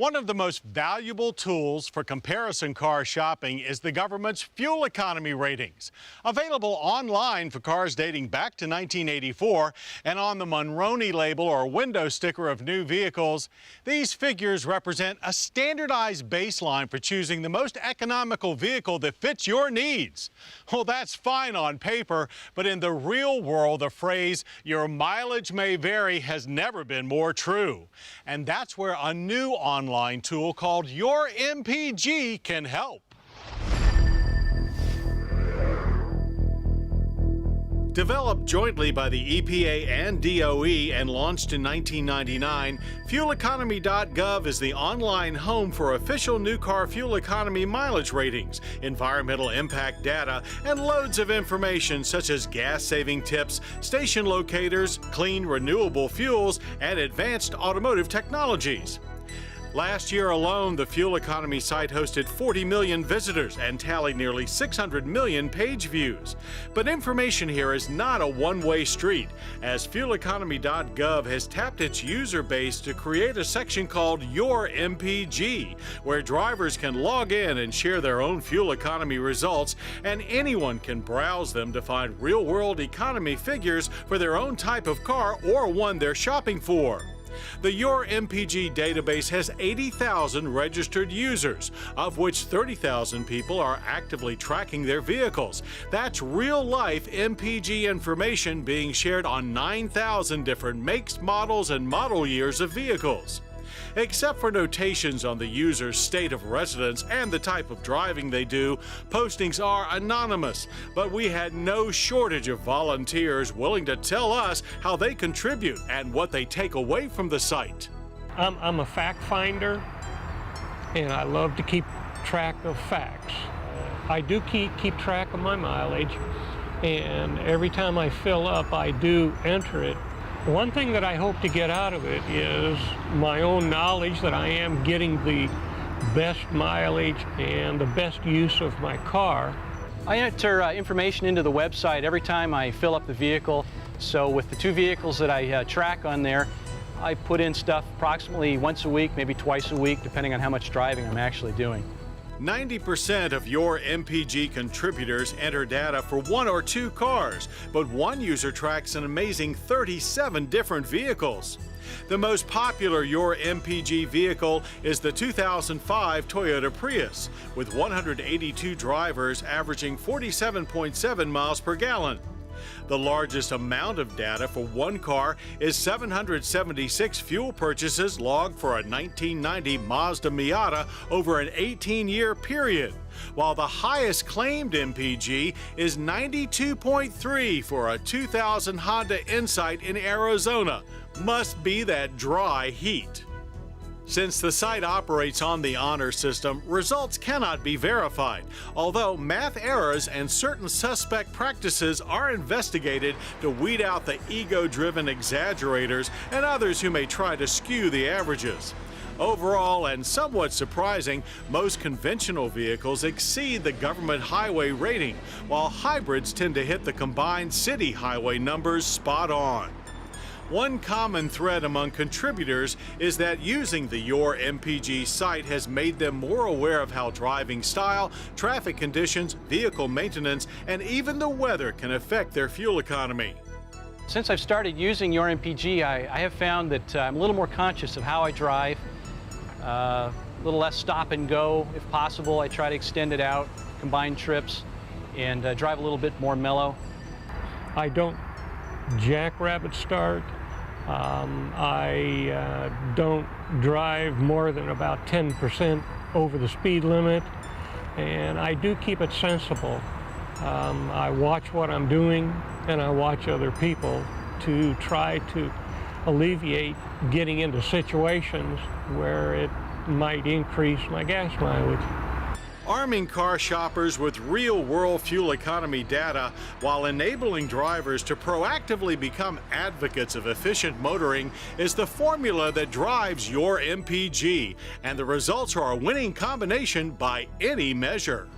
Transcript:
One of the most valuable tools for comparison car shopping is the government's fuel economy ratings. Available online for cars dating back to 1984 and on the Monroney label or window sticker of new vehicles, these figures represent a standardized baseline for choosing the most economical vehicle that fits your needs. Well, that's fine on paper, but in the real world, the phrase, "your mileage may vary," has never been more true. And that's where a new online tool called Your MPG can help. Developed jointly by the EPA and DOE and launched in 1999, fueleconomy.gov is the online home for official new car fuel economy mileage ratings, environmental impact data, and loads of information such as gas-saving tips, station locators, clean renewable fuels, and advanced automotive technologies. Last year alone, the fuel economy site hosted 40 million visitors and tallied nearly 600 million page views. But information here is not a one-way street, as fueleconomy.gov has tapped its user base to create a section called Your MPG, where drivers can log in and share their own fuel economy results, and anyone can browse them to find real-world economy figures for their own type of car or one they're shopping for. The Your MPG database has 80,000 registered users, of which 30,000 people are actively tracking their vehicles. That's real-life MPG information being shared on 9,000 different makes, models, and model years of vehicles. Except for notations on the user's state of residence and the type of driving they do, postings are anonymous, but we had no shortage of volunteers willing to tell us how they contribute and what they take away from the site. I'm a fact finder, and I love to keep track of facts. I do keep track of my mileage, and every time I fill up, I do enter it. One thing that I hope to get out of it is my own knowledge that I am getting the best mileage and the best use of my car. I enter information into the website every time I fill up the vehicle. So with the two vehicles that I track on there, I put in stuff approximately once a week, maybe twice a week, depending on how much driving I'm actually doing. 90% of Your MPG contributors enter data for one or two cars, but one user tracks an amazing 37 different vehicles. The most popular Your MPG vehicle is the 2005 Toyota Prius, with 182 drivers averaging 47.7 miles per gallon. The largest amount of data for one car is 776 fuel purchases logged for a 1990 Mazda Miata over an 18-year period, while the highest claimed MPG is 92.3 for a 2000 Honda Insight in Arizona. Must be that dry heat. Since the site operates on the honor system, results cannot be verified, although math errors and certain suspect practices are investigated to weed out the ego-driven exaggerators and others who may try to skew the averages. Overall, and somewhat surprising, most conventional vehicles exceed the government highway rating, while hybrids tend to hit the combined city highway numbers spot on. One common thread among contributors is that using the Your MPG site has made them more aware of how driving style, traffic conditions, vehicle maintenance, and even the weather can affect their fuel economy. Since I've started using Your MPG, I have found that I'm a little more conscious of how I drive, a little less stop and go if possible. I try to extend it out, combine trips, and drive a little bit more mellow. I don't jackrabbit start. I don't drive more than about 10% over the speed limit, and I do keep it sensible. I watch what I'm doing, and I watch other people to try to alleviate getting into situations where it might increase my gas mileage. Arming car shoppers with real-world fuel economy data while enabling drivers to proactively become advocates of efficient motoring is the formula that drives Your MPG, and the results are a winning combination by any measure.